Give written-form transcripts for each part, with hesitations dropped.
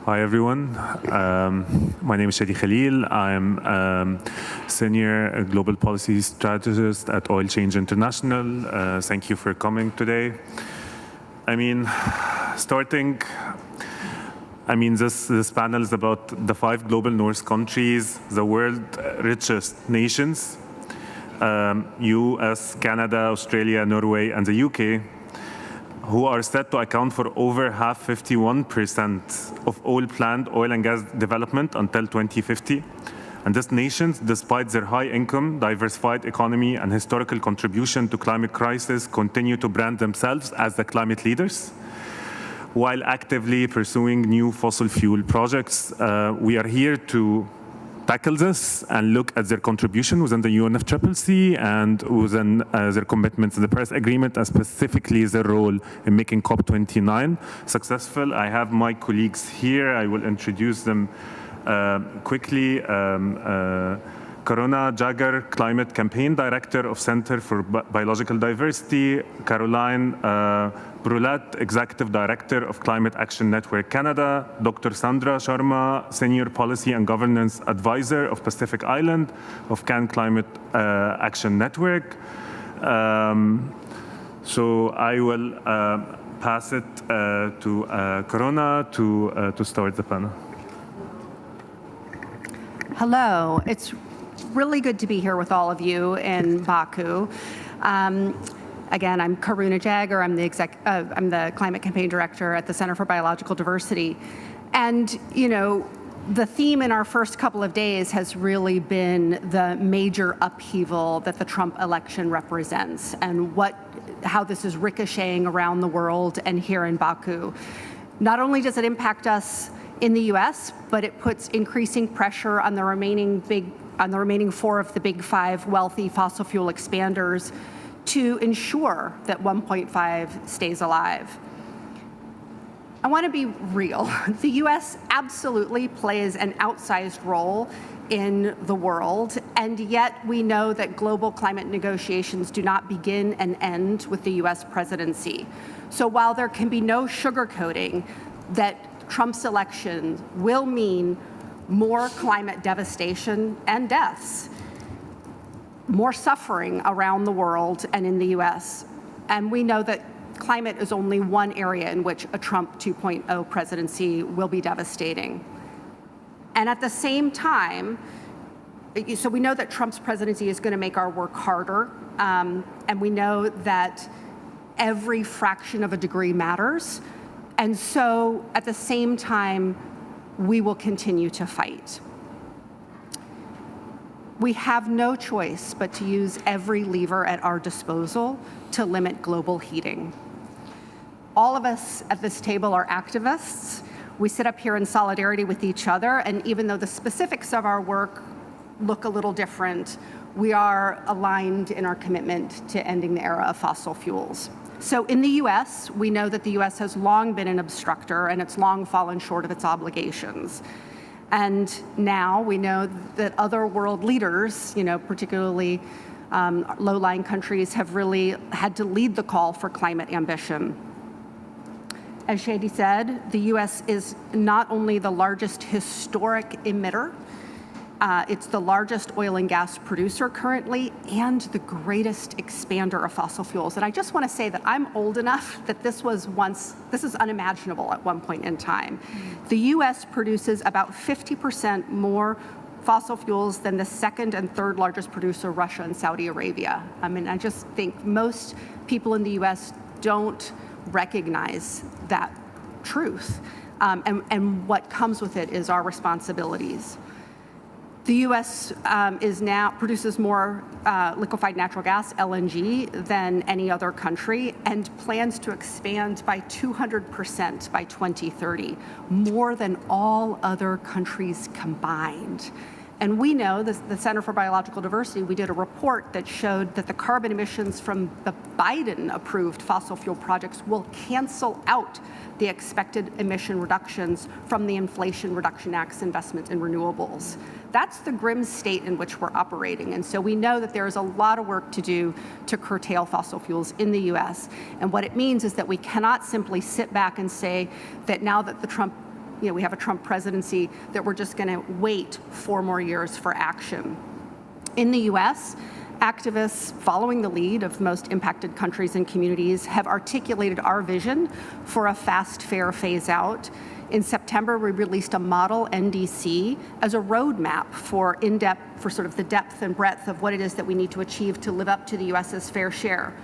Hi, everyone. My name is Shadi Khalil. I'm Senior Global Policy Strategist at Oil Change International. Thank you for coming today. This panel is about the 5 global North countries, the world's richest nations, US, Canada, Australia, Norway, and the UK, who are set to account for over 51% of all planned oil and gas development until 2050. And these nations, despite their high income, diversified economy, and historical contribution to climate crisis, continue to brand themselves as the climate leaders. While actively pursuing new fossil fuel projects, we are here to tackle this and look at their contribution within the UNFCCC and within their commitments in the Paris Agreement, and specifically their role in making COP29 successful. I have my colleagues here. I will introduce them quickly. Corona Jagger, Climate Campaign Director of Center for Biological Diversity. Caroline Brulat, Executive Director of Climate Action Network Canada. Dr. Sandra Sharma, Senior Policy and Governance Advisor of Pacific Island of Can Climate Action Network. So I will pass it to Corona to start the panel. Hello, it's really good to be here with all of you in Baku. Again, I'm Karuna Jagger. I'm the Climate Campaign Director at the Center for Biological Diversity. And, you know, the theme in our first couple of days has really been the major upheaval that the Trump election represents and how this is ricocheting around the world and here in Baku. Not only does it impact us in the US, but it puts increasing pressure on the remaining 4 of the big 5 wealthy fossil fuel expanders to ensure that 1.5 stays alive. I want to be real. The US absolutely plays an outsized role in the world, and yet we know that global climate negotiations do not begin and end with the US presidency. So while there can be no sugarcoating that Trump's election will mean more climate devastation and deaths, more suffering around the world and in the US. And we know that climate is only one area in which a Trump 2.0 presidency will be devastating. And at the same time, so we know that Trump's presidency is going to make our work harder, and we know that every fraction of a degree matters. And so at the same time, we will continue to fight. We have no choice but to use every lever at our disposal to limit global heating. All of us at this table are activists. We sit up here in solidarity with each other, and even though the specifics of our work look a little different, we are aligned in our commitment to ending the era of fossil fuels. So in the US, we know that the US has long been an obstructor, and it's long fallen short of its obligations. And now we know that other world leaders, particularly low-lying countries, have really had to lead the call for climate ambition. As Shadi said, the US is not only the largest historic emitter, it's the largest oil and gas producer currently, and the greatest expander of fossil fuels. And I just want to say that I'm old enough that this is unimaginable at one point in time. The US produces about 50% more fossil fuels than the second and third largest producer, Russia and Saudi Arabia. I just think most people in the US don't recognize that truth. And what comes with it is our responsibilities. The U.S. produces more liquefied natural gas, LNG, than any other country, and plans to expand by 200% by 2030, more than all other countries combined. And we know, the Center for Biological Diversity, we did a report that showed that the carbon emissions from the Biden-approved fossil fuel projects will cancel out the expected emission reductions from the Inflation Reduction Act's investment in renewables. That's the grim state in which we're operating. And so we know that there is a lot of work to do to curtail fossil fuels in the US. And what it means is that we cannot simply sit back and say that now that the Trump we have a Trump presidency, that we're just going to wait 4 more years for action. In the US, activists following the lead of most impacted countries and communities have articulated our vision for a fast, fair phase out. In September, we released a model NDC as a roadmap for sort of the depth and breadth of what it is that we need to achieve to live up to the US's fair share.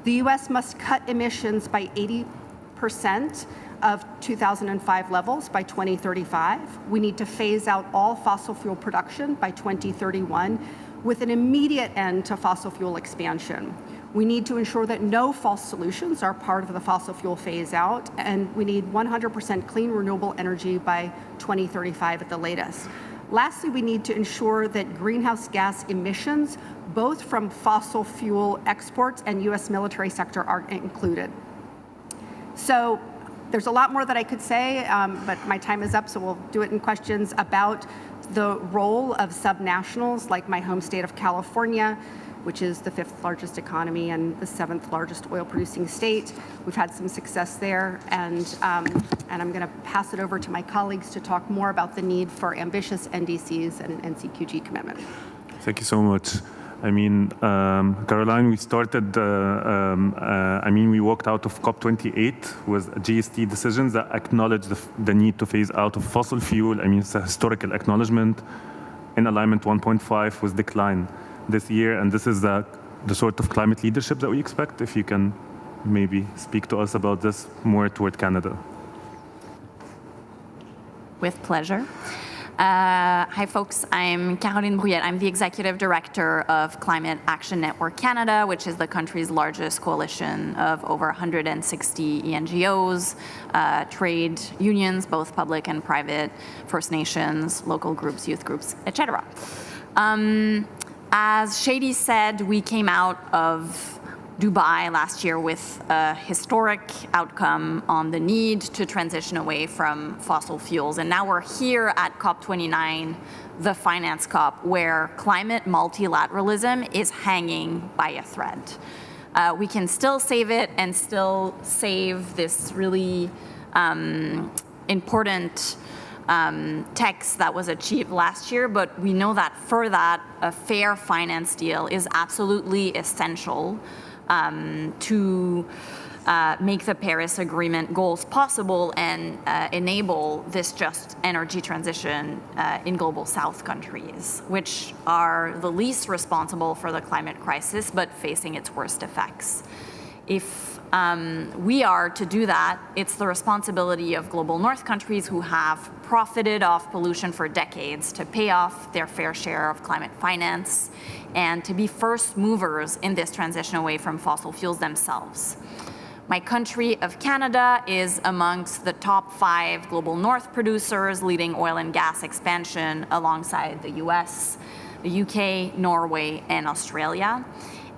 The US must cut emissions by 80% of 2005 levels by 2035. We need to phase out all fossil fuel production by 2031 with an immediate end to fossil fuel expansion. We need to ensure that no false solutions are part of the fossil fuel phase out, and we need 100% clean renewable energy by 2035 at the latest. Lastly, we need to ensure that greenhouse gas emissions, both from fossil fuel exports and US military sector, are included. So there's a lot more that I could say, but my time is up, so we'll do it in questions about the role of subnationals like my home state of California, which is the 5th largest economy and the 7th largest oil producing state. We've had some success there, and I'm going to pass it over to my colleagues to talk more about the need for ambitious NDCs and an NCQG commitment. Thank you so much. I mean, Caroline, we started, we walked out of COP28 with GST decisions that acknowledge the need to phase out of fossil fuel. I mean, it's a historical acknowledgement. In alignment 1.5 was declined this year, and this is the sort of climate leadership that we expect. If you can maybe speak to us about this more toward Canada. With pleasure. Hi, folks. I'm Caroline Brouillette. I'm the Executive Director of Climate Action Network Canada, which is the country's largest coalition of over 160 NGOs, trade unions, both public and private, First Nations, local groups, youth groups, etc. As Shady said, we came out of Dubai last year with a historic outcome on the need to transition away from fossil fuels. And now we're here at COP29, the finance COP, where climate multilateralism is hanging by a thread. We can still save it and still save this really important text that was achieved last year, but we know that for that, a fair finance deal is absolutely essential to make the Paris Agreement goals possible and enable this just energy transition in global South countries, which are the least responsible for the climate crisis, but facing its worst effects. If we are to do that, it's the responsibility of global North countries who have profited off pollution for decades to pay off their fair share of climate finance and to be first movers in this transition away from fossil fuels themselves. My country of Canada is amongst the top 5 global North producers, leading oil and gas expansion alongside the US, the UK, Norway, and Australia.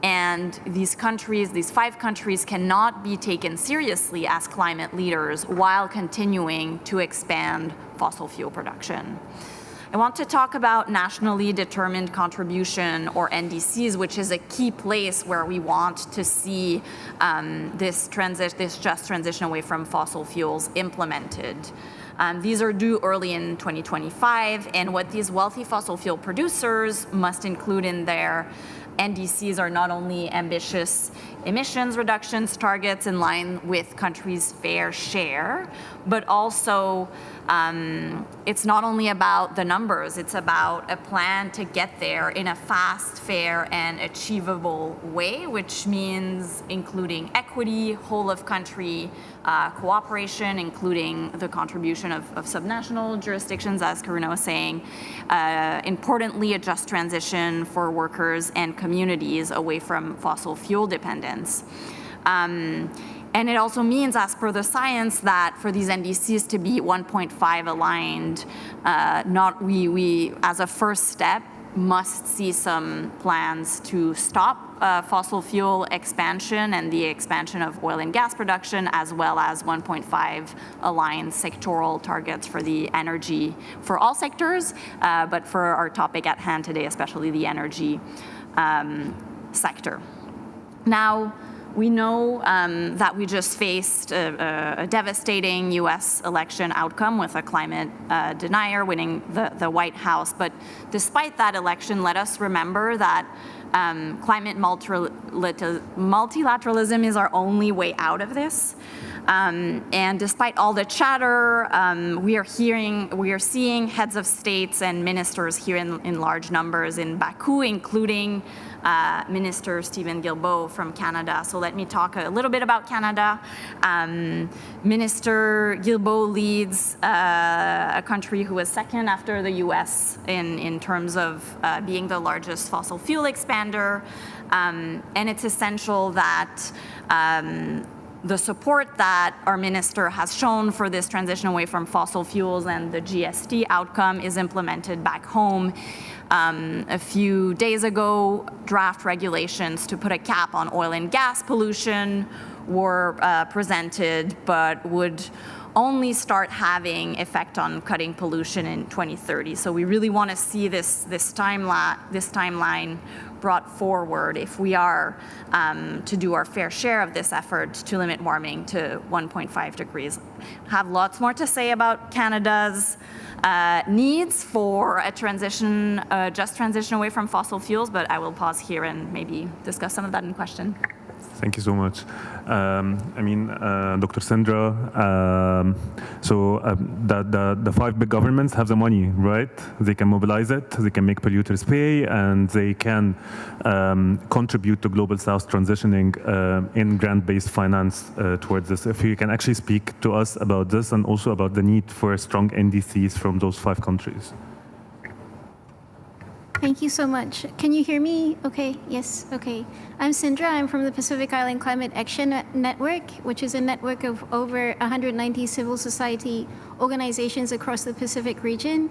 And these 5 countries cannot be taken seriously as climate leaders while continuing to expand fossil fuel production. I want to talk about nationally determined contribution, or NDCs, which is a key place where we want to see this just transition away from fossil fuels implemented. These are due early in 2025, and what these wealthy fossil fuel producers must include in their NDCs are not only ambitious emissions reductions targets in line with countries' fair share, but also it's not only about the numbers, it's about a plan to get there in a fast, fair, and achievable way, which means including equity, whole of country cooperation, including the contribution of subnational jurisdictions, as Karuna was saying. Importantly, a just transition for workers and communities away from fossil fuel dependence. And it also means, as per the science, that for these NDCs to be 1.5 aligned, we as a first step must see some plans to stop fossil fuel expansion and the expansion of oil and gas production, as well as 1.5 aligned sectoral targets for the energy for all sectors, but for our topic at hand today, especially the energy sector. Now, We know that we just faced a devastating US election outcome with a climate denier winning the White House. But despite that election, let us remember that climate multilateralism is our only way out of this. And despite all the chatter, we are seeing heads of states and ministers here in large numbers in Baku, including Minister Stephen Guilbeault from Canada. So let me talk a little bit about Canada. Minister Guilbeault leads a country who is second after the US in terms of being the largest fossil fuel expander. And it's essential that the support that our minister has shown for this transition away from fossil fuels and the GST outcome is implemented back home. A few days ago, draft regulations to put a cap on oil and gas pollution were presented, but would only start having effect on cutting pollution in 2030. So we really want to see this timeline brought forward if we are to do our fair share of this effort to limit warming to 1.5 degrees. Have lots more to say about Canada's needs for a transition, just transition away from fossil fuels, but I will pause here and maybe discuss some of that in question. Thank you so much. Dr. Sandra, the 5 big governments have the money, right? They can mobilize it, they can make polluters pay, and they can contribute to Global South transitioning in grant-based finance towards this. If you can actually speak to us about this and also about the need for strong NDCs from those 5 countries. Thank you so much. Can you hear me? Okay, yes, okay. I'm Sindra, I'm from the Pacific Island Climate Action Network, which is a network of over 190 civil society organizations across the Pacific region.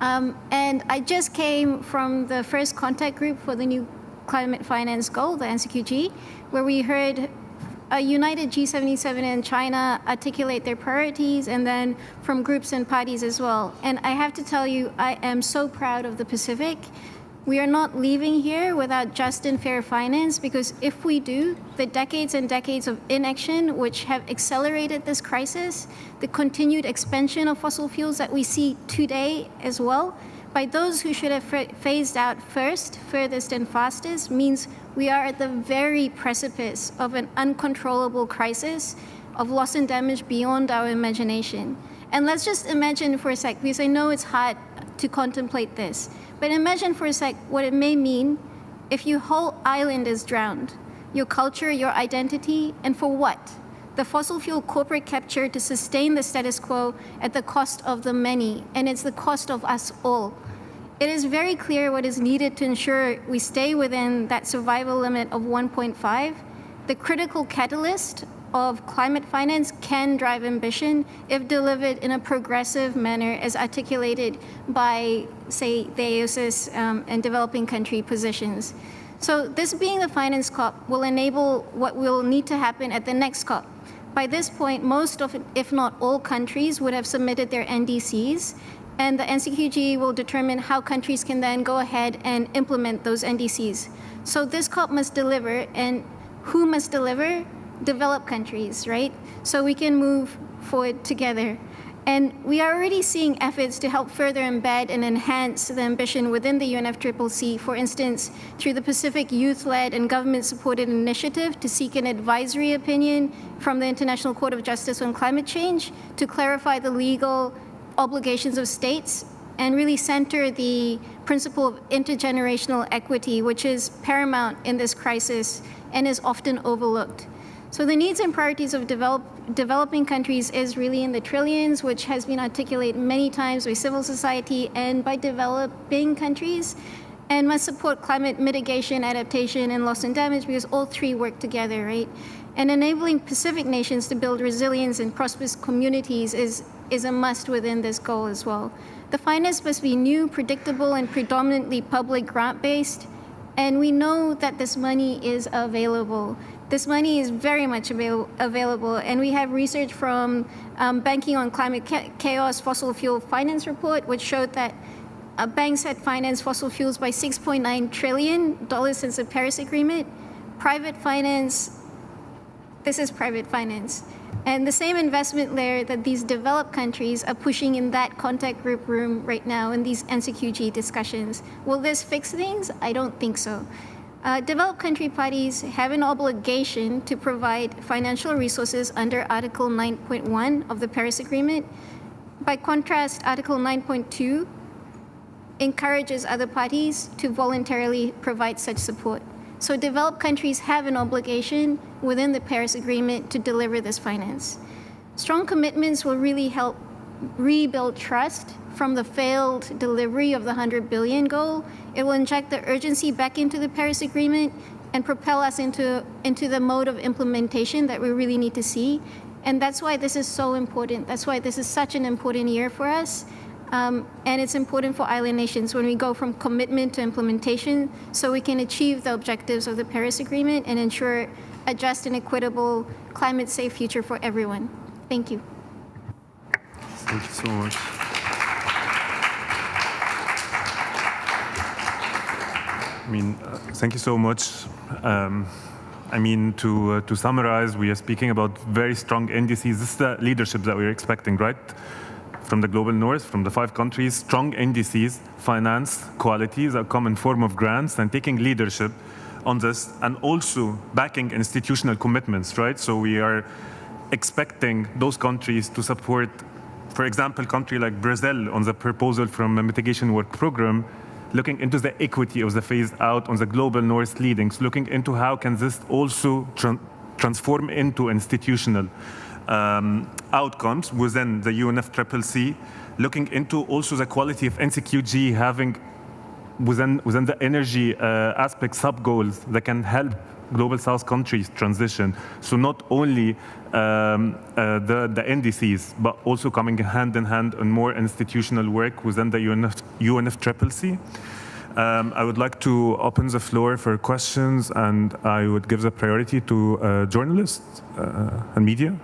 And I just came from the first contact group for the new climate finance goal, the NCQG, where we heard a united G77 and China articulate their priorities, and then from groups and parties as well. And I have to tell you, I am so proud of the Pacific. We are not leaving here without just and fair finance, because if we do, the decades and decades of inaction which have accelerated this crisis, the continued expansion of fossil fuels that we see today as well, by those who should have phased out first, furthest, and fastest, means we are at the very precipice of an uncontrollable crisis of loss and damage beyond our imagination. And let's just imagine for a sec, because I know it's hard to contemplate this, but imagine for a sec what it may mean if your whole island is drowned, your culture, your identity, and for what? The fossil fuel corporate capture to sustain the status quo at the cost of the many, and it's the cost of us all. It is very clear what is needed to ensure we stay within that survival limit of 1.5. The critical catalyst of climate finance can drive ambition if delivered in a progressive manner as articulated by, say, the AOSIS and developing country positions. So this being the finance COP will enable what will need to happen at the next COP. By this point, most of, if not all countries would have submitted their NDCs, and the NCQG will determine how countries can then go ahead and implement those NDCs. So this COP must deliver, and who must deliver? Developed countries, right? So we can move forward together. And we are already seeing efforts to help further embed and enhance the ambition within the UNFCCC, for instance, through the Pacific Youth-led and government-supported initiative to seek an advisory opinion from the International Court of Justice on climate change to clarify the legal obligations of states and really center the principle of intergenerational equity, which is paramount in this crisis and is often overlooked. So the needs and priorities of developing countries is really in the trillions, which has been articulated many times by civil society and by developing countries, and must support climate mitigation, adaptation, and loss and damage, because all 3 work together, right? And enabling Pacific nations to build resilience and prosperous communities is a must within this goal as well. The finance must be new, predictable, and predominantly public grant-based, and we know that this money is available. This money is very much available, and we have research from Banking on Climate Chaos Fossil Fuel Finance Report, which showed that banks had financed fossil fuels by $6.9 trillion since the Paris Agreement. Private finance This is private finance. And the same investment layer that these developed countries are pushing in that contact group room right now in these NCQG discussions. Will this fix things? I don't think so. Developed country parties have an obligation to provide financial resources under Article 9.1 of the Paris Agreement. By contrast, Article 9.2 encourages other parties to voluntarily provide such support. So developed countries have an obligation within the Paris Agreement to deliver this finance. Strong commitments will really help rebuild trust from the failed delivery of the 100 billion goal. It will inject the urgency back into the Paris Agreement and propel us into the mode of implementation that we really need to see. And that's why this is so important. That's why this is such an important year for us. And it's important for island nations when we go from commitment to implementation so we can achieve the objectives of the Paris Agreement and ensure a just and equitable, climate-safe future for everyone. Thank you. Thank you so much. Thank you so much. To summarize, we are speaking about very strong indices. This is the leadership that we're expecting, right? From the global north, from the 5 countries, strong indices, finance, quality, a common form of grants, and taking leadership on this, and also backing institutional commitments, right? So we are expecting those countries to support, for example, a country like Brazil on the proposal from a mitigation work program, looking into the equity of the phase out on the global north leadings, looking into how can this also transform into institutional outcomes within the UNFCCC, looking into also the quality of NCQG having within the energy aspect sub-goals that can help global south countries transition. So not only the indices, but also coming hand in hand on more institutional work within the UNFCCC. I would like to open the floor for questions, and I would give the priority to journalists and media.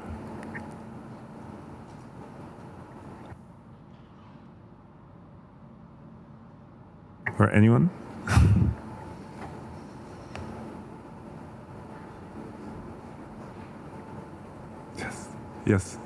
Or anyone? Yes.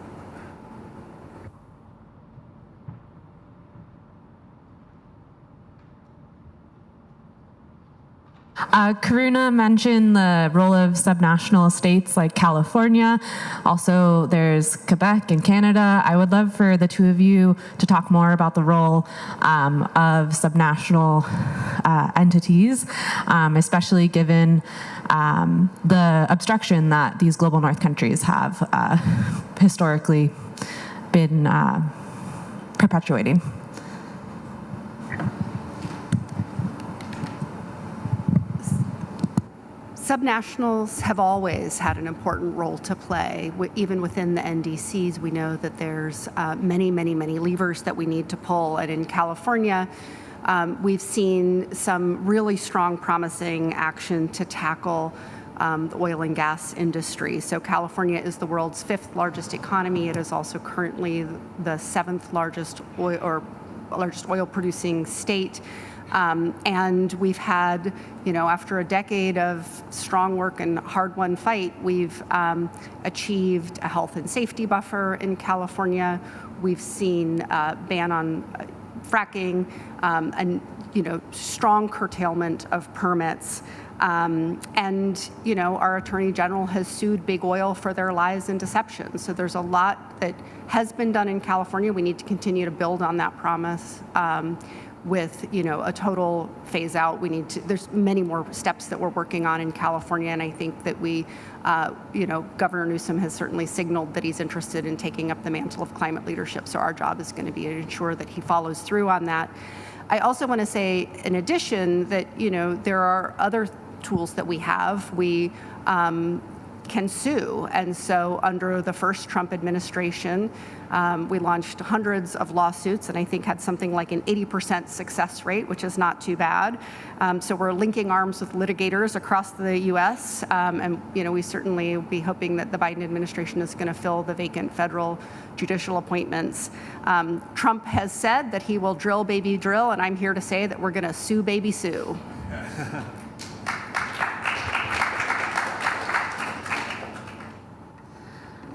Karuna mentioned the role of subnational states like California. Also, there's Quebec and Canada. I would love for the two of you to talk more about the role of subnational entities, especially given the obstruction that these global north countries have historically been perpetuating. Subnationals have always had an important role to play. Even within the NDCs, we know that there's many levers that we need to pull. And in California, we've seen some really strong, promising action to tackle the oil and gas industry. So California is the world's 5th largest economy. It is also currently the 7th largest oil producing state. And we've had, after a decade of strong work and hard-won fight, we've achieved a health and safety buffer in California. We've seen a ban on fracking and, strong curtailment of permits. And, our Attorney General has sued Big Oil for their lies and deception. So there's a lot that has been done in California. We need to continue to build on that promise. With a total phase out, there's many more steps that we're working on in California, and I think that Governor Newsom has certainly signaled that he's interested in taking up the mantle of climate leadership. So our job is going to be to ensure that he follows through on that. I also want to say, in addition, that there are other tools that we have. We can sue, and so under the first Trump administration, we launched hundreds of lawsuits, and I think had something like an 80% success rate, which is not too bad. So we're linking arms with litigators across the U.S., and we certainly will be hoping that the Biden administration is going to fill the vacant federal judicial appointments. Trump has said that he will drill, baby, drill, and I'm here to say that we're going to sue, baby, sue.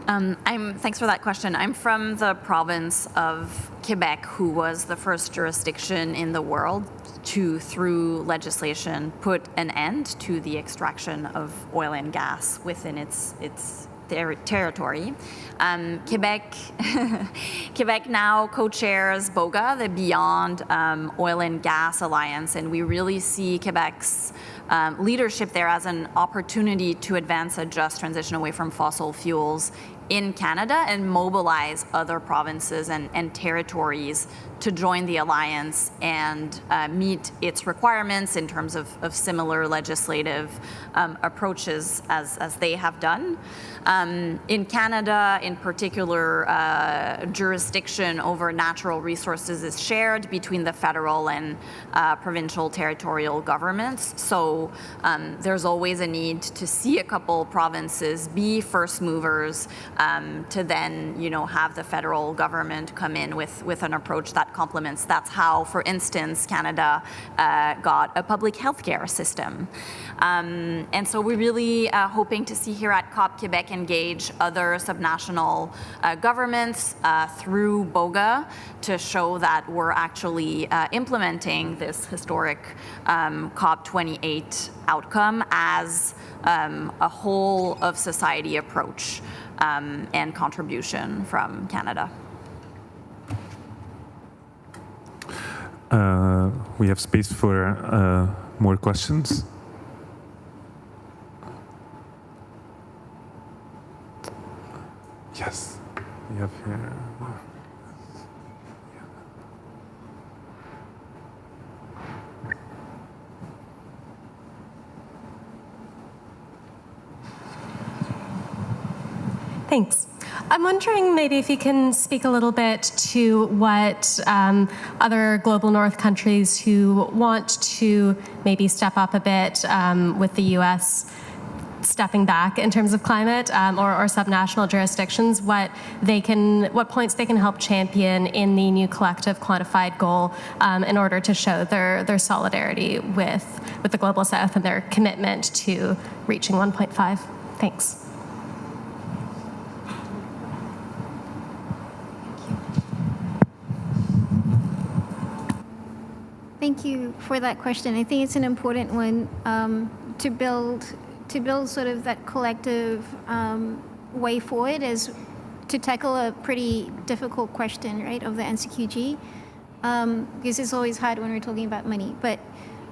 Thanks for that question. I'm from the province of Quebec, who was the first jurisdiction in the world to, through legislation, put an end to the extraction of oil and gas within its territory. Quebec now co-chairs BOGA, the Beyond Oil and Gas Alliance, and we really see Quebec's leadership there as an opportunity to advance a just transition away from fossil fuels in Canada and mobilize other provinces and territories to join the alliance and meet its requirements in terms of similar legislative approaches as they have done. In Canada, in particular, jurisdiction over natural resources is shared between the federal and provincial territorial governments. So there's always a need to see a couple provinces be first movers to then, have the federal government come in with an approach that complements. That's how, for instance, Canada got a public health care system. And so we're really hoping to see here at COP Quebec engage other subnational governments through BOGA to show that we're actually implementing this historic COP28 outcome as a whole of society approach and contribution from Canada. We have space for more questions. Yes, we have here. Thanks. I'm wondering maybe if you can speak a little bit to what other global north countries who want to maybe step up a bit with the U.S. stepping back in terms of climate or subnational jurisdictions, what points they can help champion in the new collective quantified goal in order to show their solidarity with the global south and their commitment to reaching 1.5. Thanks. Thank you for that question. I think it's an important one to build sort of that collective way forward as to tackle a pretty difficult question, right, of the NCQG, because it's always hard when we're talking about money. But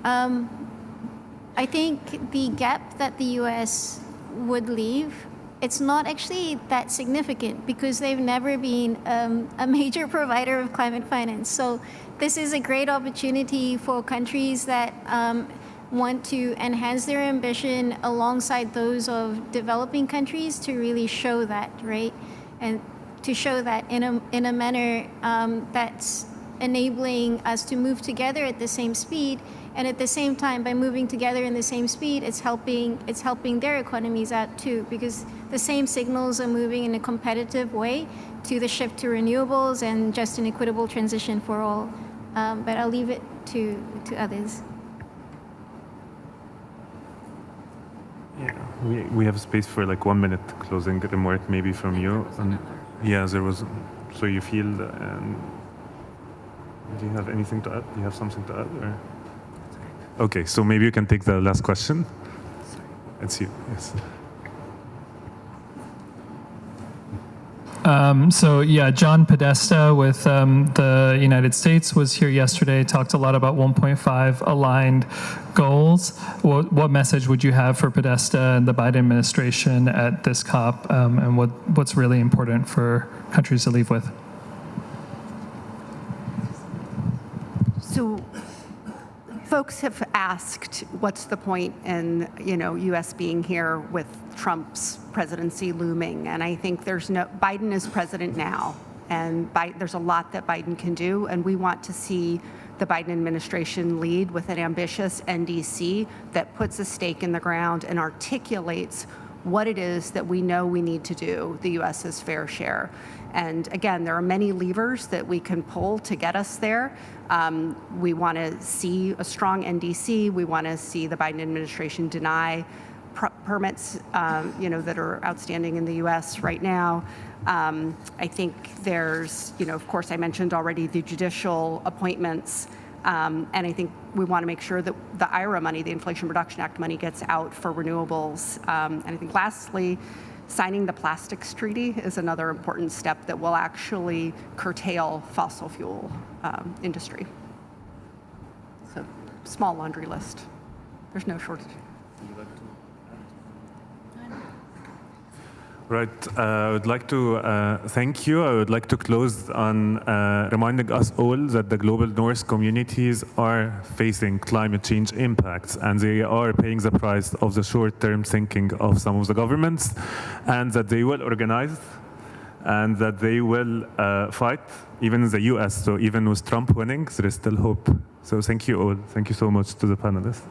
I think the gap that the U.S. would leave, it's not actually that significant because they've never been a major provider of climate finance. So this is a great opportunity for countries that want to enhance their ambition alongside those of developing countries to really show that, right? And to show that in a manner that's enabling us to move together at the same speed. And at the same time, by moving together in the same speed, it's helping their economies out too, because the same signals are moving in a competitive way to the shift to renewables and just an equitable transition for all. But I'll leave it to others. Yeah, we have space for like 1 minute closing remark maybe from you. Yeah, there was. So you feel. Do you have anything to add? Do you have something to add? Or? Okay, so maybe you can take the last question. It's you. Yes. John Podesta with the United States was here yesterday, talked a lot about 1.5 aligned goals. What message would you have for Podesta and the Biden administration at this COP, and what's really important for countries to leave with? So folks have asked, what's the point in, U.S. being here with Trump's presidency looming? And I think Biden is president now, and there's a lot that Biden can do, and we want to see the Biden administration lead with an ambitious NDC that puts a stake in the ground and articulates what it is that we know we need to do, the U.S.'s fair share. And again, there are many levers that we can pull to get us there. We want to see a strong NDC. We want to see the Biden administration deny permits, that are outstanding in the U.S. right now. I think there's, of course, I mentioned already the judicial appointments, and I think we want to make sure that the IRA money, the Inflation Reduction Act money, gets out for renewables. And I think lastly, signing the plastics treaty is another important step that will actually curtail fossil fuel industry. So, small laundry list. There's no shortage. Right. I would like to thank you. I would like to close on reminding us all that the global North communities are facing climate change impacts, and they are paying the price of the short-term thinking of some of the governments, and that they will organize, and that they will fight, even in the US. So even with Trump winning, there is still hope. So thank you all. Thank you so much to the panelists.